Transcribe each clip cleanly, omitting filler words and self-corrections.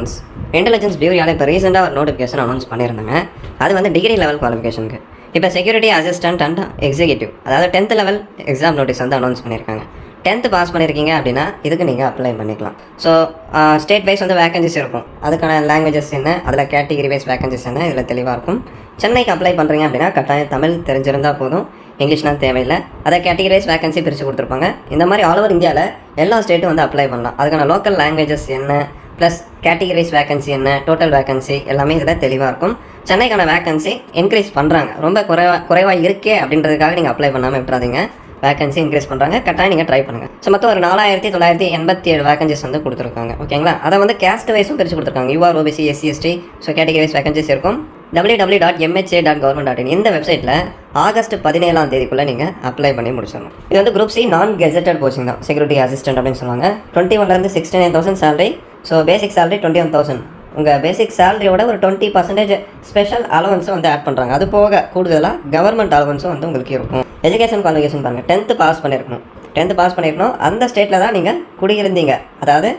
Defence intelligence பியூரோவால் இப்போ ரீசெண்டாக ஒரு நோட்டிஃபிகேஷன் அனௌன்ஸ் பண்ணியிருந்தாங்க. அது வந்து டிகிரி லெவல் குவாலிஃபிகேஷனுக்கு. இப்போ செக்யூரிட்டி அசிஸ்டன்ட் அண்ட் எக்ஸிக்யூட்டிவ், அதாவது 10th லெவல் எக்ஸாம் நோட்டீஸ் வந்து அனௌன்ஸ் பண்ணியிருக்காங்க. 10th பாஸ் பண்ணியிருக்கீங்க அப்படின்னா இதுக்கு நீங்கள் அப்ளை பண்ணிக்கலாம். ஸோ ஸ்டேட் வைஸ் வந்து வேகன்சிஸ் இருக்கும், அதுக்கான லாங்குவேஜஸ் என்ன, அதில் கேட்டகிரி வைஸ் வேகன்சிஸ் என்ன, இதில் தெளிவாக இருக்கும். சென்னைக்கு அப்ளை பண்ணுறீங்க அப்படின்னா கட்டாயம் தமிழ் தெரிஞ்சிருந்தால் போதும், இங்கிலீஷ்லாம் தேவையில்லை. அதை கேட்டகிரி வைஸ் வேகன்சி பிரித்து கொடுத்துருப்பாங்க. இந்த மாதிரி ஆல் ஓவர் இந்தியாவில் எல்லா ஸ்டேட்டும் வந்து அப்ளை பண்ணலாம். அதுக்கான லோக்கல் லாங்குவேஜஸ் என்ன, ப்ளஸ் கேட்டகிரிஸ் வேகன்சி என்ன, டோட்டல் வேகன்சி எல்லாமே இதில் தெளிவாக இருக்கும். சென்னைக்கான வேகன்சி இன்க்ரீஸ் பண்ணுறாங்க. ரொம்ப குறைவாக இருக்கே அப்படின்றதுக்காக நீங்கள் அப்ளை பண்ணாமல் விட்டுறாதீங்க. வேகன்சி இன்க்ரீஸ் பண்ணுறாங்க, கட்டாயம் நீங்கள் ட்ரை பண்ணுங்கள். ஸோ மொத்தம் ஒரு 4987 வேகன்சிஸ் வந்து கொடுத்துருக்காங்க. ஓகேங்களா? அதை வந்து கேஸ்ட் வைஸும் பிரித்து கொடுத்துருக்காங்க. UR, OBC, SC, ST, so category wise vacancies இருக்கும். www.mha.government.in இந்த வெப்சைட்டில் ஆகஸ்ட் 17ஆம் தேதிக்குள்ளே நீங்கள் அப்ளை பண்ணி முடிச்சிடணும். இது வந்து குரூப் சி நான் கெசட்டட் போஸ்டிங் தான், செக்யூரிட்டி அசிஸ்டன்ட் அப்படின்னு சொல்லுவாங்க. 21 69,000 சேலரி. So basic salary 21,000. உங்கள் பேசிக் சேலரியோட ஒரு 20% ஸ்பெஷல் அலவன்ஸும் வந்து ஆட் பண்ணுறாங்க. அது போக கூடுதலாக கவர்மெண்ட் அலவன்ஸும் வந்து உங்களுக்கு இருக்கும். எஜுகேஷன் குவாலிஃபிகேஷன் பாருங்கள், 10th பாஸ் பண்ணியிருக்கணும். 10th பாஸ் பண்ணியிருக்கணும். அந்த ஸ்டேட்டில் தான் நீங்கள் குடியிருந்தீங்க. அதாவது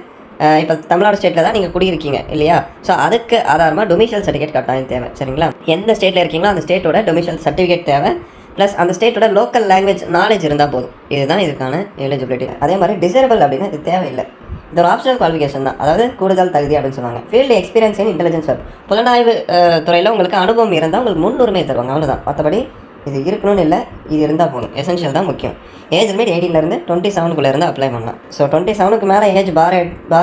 இப்போ தமிழ்நாடு ஸ்டேட்டில் தான் நீங்கள் குடியிருக்கீங்க இல்லையா? ஸோ அதுக்கு ஆதாரமாக டொமிஷியல் சர்டிஃபிகேட் கட்டாயம் தேவை. சரிங்களா? எந்த ஸ்டேட்டில் இருக்கீங்களோ அந்த ஸ்டேட்டோட டொமிஷியல் சர்டிஃபிகேட் தேவை. ப்ளஸ் அந்த ஸ்டேட்டோட லோக்கல் லாங்குவேஜ் நாலேஜ் இருந்தால் போதும். இதுதான் இதுக்கான எலிஜிபிலிட்டி. அதே மாதிரி டிசேபிள் அப்படின்னா இது தேவையில்லை. இது ஒரு ஆப்ஷனல் குவாலிஃபிகேஷன் தான், அதாவது கூடுதல் தகுதி அப்படின்னு சொல்லுவாங்க. Field experience in intelligence work, புலனாய்வு துறையில் உங்களுக்கு அனுபவம் இருந்தால் உங்களுக்கு முன்னுரிமை தருவாங்க. அவ்வளோதான். மற்றபடி இது இருக்கணும்னு இல்லை, இது இருந்தால் போதும். எசென்ஷியல் தான் முக்கியம். ஏஜ் லிமிட் 18 27 இருந்து அப்ளை பண்ணலாம். ஸோ 27 மேலே ஏஜ் பார்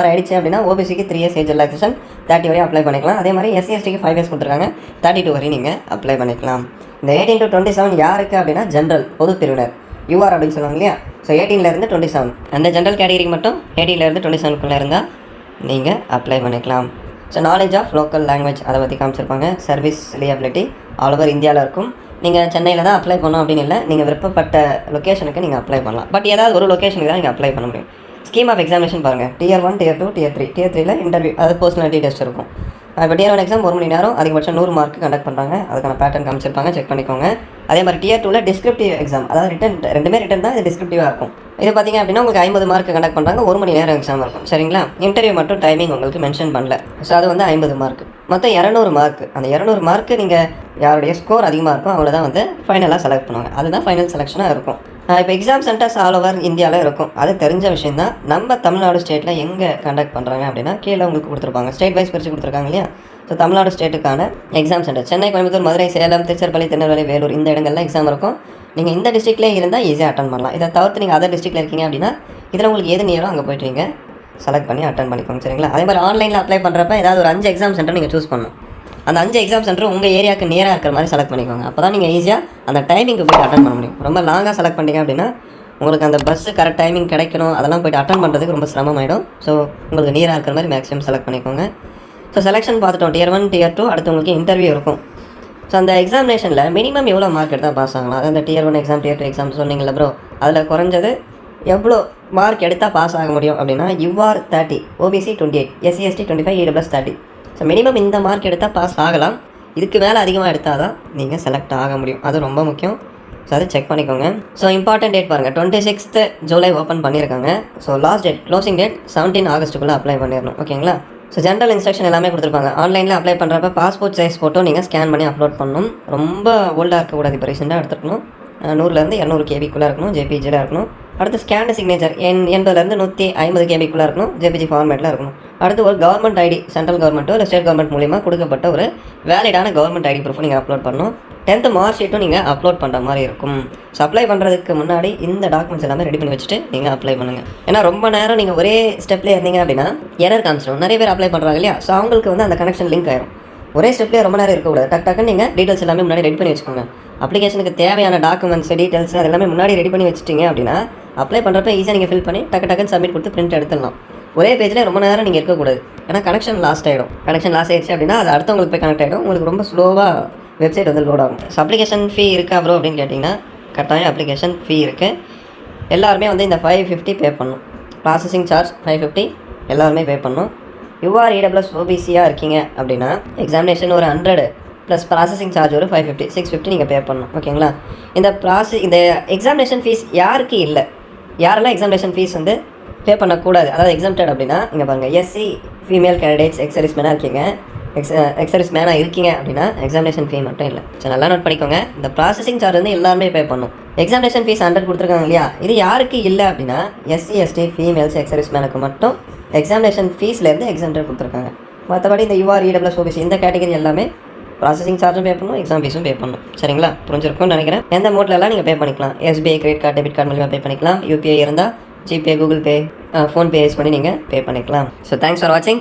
ஆயிடுச்சு அப்படின்னா ஓபிசிக்கு 3 years ஏஜ் ரிலாக்ஸேஷன் 30 வரையும் அப்ளை பண்ணிக்கலாம். அதே மாதிரி எஸ்சி எஸ்டிக்கு 5 years கொடுத்துருக்காங்க, 32 வரையும் நீங்கள் அப்ளை பண்ணிக்கலாம். இந்த 18 to 27 யாருக்கு அப்படின்னா ஜென்ரல், பொது பிரிவினர், யூஆர் அப்படின்னு சொல்லுவாங்க இல்லையா? ஸோ 18 27 அந்த ஜென்ரல் கேட்டகிரிக்கு மட்டும் 18 27 இருந்தால் நீங்கள் அப்ளை பண்ணிக்கலாம். So knowledge of local language அதை பற்றி காமிச்சிருப்பாங்க. சர்வீஸ் லியபிலிட்டி ஆல் ஓவர் இந்தியாவில் இருக்கும். நீங்கள் சென்னையில் தான் அப்ளை பண்ணணும் அப்படின்னு இல்லை, நீங்கள் விருப்பப்பட்ட லொக்கேஷனுக்கு நீங்கள் அப்ளை பண்ணலாம். பட் ஏதாவது ஒரு லொக்கேஷனுக்கு தான் நீங்கள் அப்ளை பண்ண முடியும். ஸ்கீம் ஆஃப் எக்ஸாமினேஷன் பாருங்கள், Tier 1 Tier 2 Tier 3. Tier 3ல இன்டர்வியூ, அதாவது பர்சனாலிட்டி டெஸ்ட் இருக்கும். இப்போ Tier 1 எக்ஸாம் 1 மணி நேரம், அதிகபட்சம் 100 மார்க் கண்டக்ட் பண்ணுறாங்க. அதுக்கான பேட்டர்ன் காமிச்சிருப்பாங்க, செக் பண்ணிக்கோங்க. அதே மாதிரி Tier 2ல டிஸ்கிரிப்டிவ் எக்ஸாம், அதாவது ரிட்டன், ரெண்டுமே ரிட்டன் தான், இது டிஸ்கிரிப்டிவாக இருக்கும். இது பார்த்திங்க அப்படின்னா உங்களுக்கு 50 மார்க் கண்டக்ட் பண்ணுறாங்க, 1 மணி நேரம் எக்ஸாம் இருக்கும். சரிங்களா? இன்டர்வியூ மட்டும் டைமிங் உங்களுக்கு மென்ஷன் பண்ணல. ஸோ அது வந்து 50 மார்க், மொத்தம் 200 மார்க். அந்த 200 மார்க்கு நீங்கள் யாருடைய ஸ்கோர் அதிகமாக இருக்கும் அவங்கள தான் வந்து ஃபைனலாக செலக்ட் பண்ணுவாங்க. அதுதான் ஃபைனல் செலெக்ஷனாக இருக்கும். இப்போ எக்ஸாம் சென்டர்ஸ் ஆல் ஓவர் இந்தியாவில் இருக்கும், அது தெரிஞ்ச விஷயம் தான். நம்ம தமிழ்நாடு ஸ்டேட்டில் எங்கே கண்டக்ட் பண்ணுறாங்க அப்படின்னா கீழே உங்களுக்கு கொடுத்துருப்பாங்க, ஸ்டேட் வைஸ் பிரித்து கொடுத்துருக்காங்க இல்லையா? ஸோ தமிழ்நாடு ஸ்டேட்டுக்கான எக்ஸாம் சென்டர் சென்னை, கோயம்புத்தூர், மதுரை, சேலம், திருச்சிராப்பள்ளி, திருநெல்வேலி, வேலூர், இந்த இடங்கள்லாம் எக்ஸாம் இருக்கும். நீங்கள் இந்த டிஸ்ட்ரிக்ட்லேயே இருந்தால் ஈஸியாக அட்டன் பண்ணலாம். இதை தவிர்த்து நீங்கள் அதர் டிஸ்ட்ரிக்ட்டில் இருக்கீங்க அப்படின்னா இதில் உங்களுக்கு எது நியரோ அங்கே போய்ட்டு நீங்கள் செலக்ட் பண்ணி அட்டன் பண்ணிக்கோங்க. சரிங்களா? அதே மாதிரி ஆன்லைனில் அப்ளை பண்ணுறப்ப ஏதாவது ஒரு 5 எக்ஸாம் சென்டர் நீங்கள் சூஸ் பண்ணணும். அந்த 5 எக்ஸாம் சென்டர் உங்கள் ஏரியாவுக்கு நியராக இருக்கிற மாதிரி செலக்ட் பண்ணிக்கோங்க. அப்போ தான் நீங்கள் ஈஸியாக அந்த டைமிங்க்கு போய்ட்டு அட்டன் பண்ண முடியும். ரொம்ப லாங்காக செலக்ட் பண்ணிங்க அப்படின்னா உங்களுக்கு அந்த பஸ்ஸு கரெக்ட் டைமிங் கிடைக்கணும், அதெல்லாம் போய்ட்டு அட்டன் பண்ணுறதுக்கு ரொம்ப சிரமமாயிடும். ஸோ உங்களுக்கு நியராக இருக்கிற மாதிரி மேக்ஸிமம் செலக்ட் பண்ணிக்கோங்க. ஸோ செலெக்ஷன் பார்த்துட்டோம். Tier 1 Tier 2 அடுத்து உங்களுக்கு இன்டர்வியூ இருக்கும். ஸோ அந்த எக்ஸாமினேஷனில் மினிமம் எவ்வளோ மார்க் எடுத்தால் பாஸ் ஆகலாம்? அந்த Tier 1 எக்ஸாம், Tier 2 எக்ஸாம் சொன்னீங்களா ப்ரோ, அதில் குறைஞ்சது எவ்வளோ மார்க் எடுத்தால் பாஸ் ஆக முடியும் அப்படின்னா UR 30, OBC 28, SC ST 25, EWS 30. So minimum இந்த மார்க் எடுத்தால் பாஸ் ஆகலாம். இதுக்கு மேலே அதிகமாக எடுத்தால் தான் நீங்கள் செலக்ட் ஆக முடியும். அது ரொம்ப முக்கியம். ஸோ அதை செக் பண்ணிக்கோங்க. ஸோ இம்பார்ட்டன்ட் டேட் பாருங்கள், 26th ஜூலை ஓப்பன் பண்ணியிருக்காங்க. So last date, closing date 17 ஆகஸ்ட்டுக்குள்ளே அப்ளை பண்ணிடணும். ஓகேங்களா? ஸோ ஜென்ரல் இன்ஸ்ட்ரக்ஷன் எல்லாமே கொடுத்துருப்பாங்க. ஆன்லைனில் அப்ளை பண்ணுறப்ப பாஸ்போர்ட் சைஸ் ஃபோட்டோ நீங்கள் ஸ்கேன் பண்ணி அப்லோட் பண்ணணும். ரொம்ப ஓல்டாக இருக்கக்கூடாது, இப்போ ரீசெண்டாக எடுத்துக்கணும். 100 200 KBக்குள்ளே இருக்கணும், JPGயில் இருக்கணும். அடுத்து ஸ்கேன் சிக்னேச்சர் 80 150 KBக்குள்ளே இருக்கணும், JPG ஃபார்மேட்டில் இருக்கணும். அடுத்து ஒரு கவர்மெண்ட் ஐடி, சென்ட்ரல் கவர்மெண்ட்டோ இல்லை ஸ்டேட் கவர்மெண்ட் மூலிமா கொடுக்கப்பட்ட ஒரு வேலிடான கவர்மெண்ட் ஐடி ப்ரூஃப் நீங்கள் அப்லோட் பண்ணணும். 10th மார்க் ஷீட்டும் நீங்கள் அப்லோட் பண்ணுற மாதிரி இருக்கும். ஸோ அப்ளை பண்ணுறதுக்கு முன்னாடி இந்த டாக்குமெண்ட்ஸ் எல்லாமே ரெடி பண்ணி வச்சுட்டு நீங்கள் அப்ளை பண்ணுங்கள். ஏன்னா ரொம்ப நேரம் நீங்கள் ஒரே ஸ்டெப்லேயே இருந்தீங்க அப்படின்னா எரர் காமிச்சிடும். நிறைய பேர் அப்ளை பண்ணுறாங்க இல்லையா? ஸோ அவங்களுக்கு வந்து அந்த கனெக்ஷன் லிங்க் ஆயிரும். ஒரே ஸ்டெப்லேயே ரொம்ப நேரம் இருக்கக்கூடாது. டக்குன்னு நீங்கள் டீட்டெயில்ஸ் எல்லாமே முன்னாடி ரெடி பண்ணி வச்சுக்கோங்க. அப்ளிகேஷனுக்கு தேவையான டாக்குமெண்ட்ஸ், டீட்டெயில்ஸ் அது எல்லாமே முன்னாடி ரெடி பண்ணி வச்சுட்டிங்க அப்படின்னா அப்ளை பண்ணுறப்ப ஈஸியாக நீங்கள் ஃபில் பண்ணி டக்குன்னு சப்மிட் கொடுத்து பிரிண்ட் எடுத்துடலாம். ஒரே பேஜில் ரொம்ப நேரம் நீங்கள் இருக்கக்கூடாது. ஏன்னா கனெக்ஷன் லாஸ்ட் ஆகிடும். கனெக்ஷன் லாஸ் ஆகிடுச்சு அப்படின்னா அது அடுத்தவங்களுக்கு போய் கனெக்ட் ஆகிடும். உங்களுக்கு ரொம்ப ஸ்லோவாக வெப்சைட் வந்து லோட் ஆகும். ஸோ அப்ளிகேஷன் ஃபீ இருக்கா ப்ரோ அப்படின்னு கேட்டிங்கன்னா கட்டாயம் அப்ளிகேஷன் ஃபீ இருக்குது. எல்லாருமே வந்து இந்த 550 பே பண்ணணும். ப்ராசஸிங் சார்ஜ் 550 எல்லாருமே பே பண்ணணும். UR EWS OBCயாக இருக்கீங்க அப்படின்னா எக்ஸாமினேஷன் ஒரு 100 ப்ளஸ் ப்ராசஸிங் சார்ஜ் ஒரு 550 650 நீங்கள் பே பண்ணணும். ஓகேங்களா? இந்த எக்ஸாமினேஷன் ஃபீஸ் யாருக்கு இல்லை, யாரெல்லாம் எக்ஸாமினேஷன் ஃபீஸ் வந்து பே பண்ணக்கூடாது. அதாவது எக்ஸம்டட் அப்படின்னா இங்கே பாருங்கள், எஸ்சி ஃபீமேல் கேண்டிடேட்ஸ் எக்ஸர்வீஸ் மேனாக இருக்கீங்க, எக்ஸர்வீஸ் மேனாக இருக்கீங்க அப்படின்னா எக்ஸாமினேஷன் ஃபீ மட்டும் இல்லை. சரி, நல்லா நோட் பண்ணிக்கோங்க. இந்த ப்ராசஸிங் சார்ஜ் வந்து எல்லாருமே பே பண்ணும். எக்ஸாமினேஷன் ஃபீஸ் 100 கொடுத்துருக்காங்க இல்லையா, இது யாருக்கு இல்லை அப்படின்னா எஸ்சி எஸ்டி ஃபீமேல்ஸ் எக்ஸர்வீஸ் மேனுக்கு மட்டும் எக்ஸாமினேஷன் ஃபீஸ்லேருந்து எக்ஸம்டட் கொடுத்துருக்காங்க. மற்றபடி இந்த யூஆர் இடபிள்யூஎஸ் ஓபிசி இந்த கேட்டகரி எல்லாமே ப்ராசஸிங் சார்ஜும் பே பண்ணணும், எக்ஸாம் ஃபீஸும் பே பண்ணணும். சரிங்களா, புரிஞ்சிருக்கும்னு நினைக்கிறேன். எந்த மோட்லலாம் நீங்கள் பே பண்ணிக்கலாம். SBI credit card debit card மூலிமா பே பண்ணிக்கலாம். யூபிஐ இருந்தால் GPay, Google Pay, PhonePe use பண்ணி நீங்கள் பே பண்ணிக்கலாம். ஸோ தேங்க்ஸ் ஃபார் வாட்சிங்.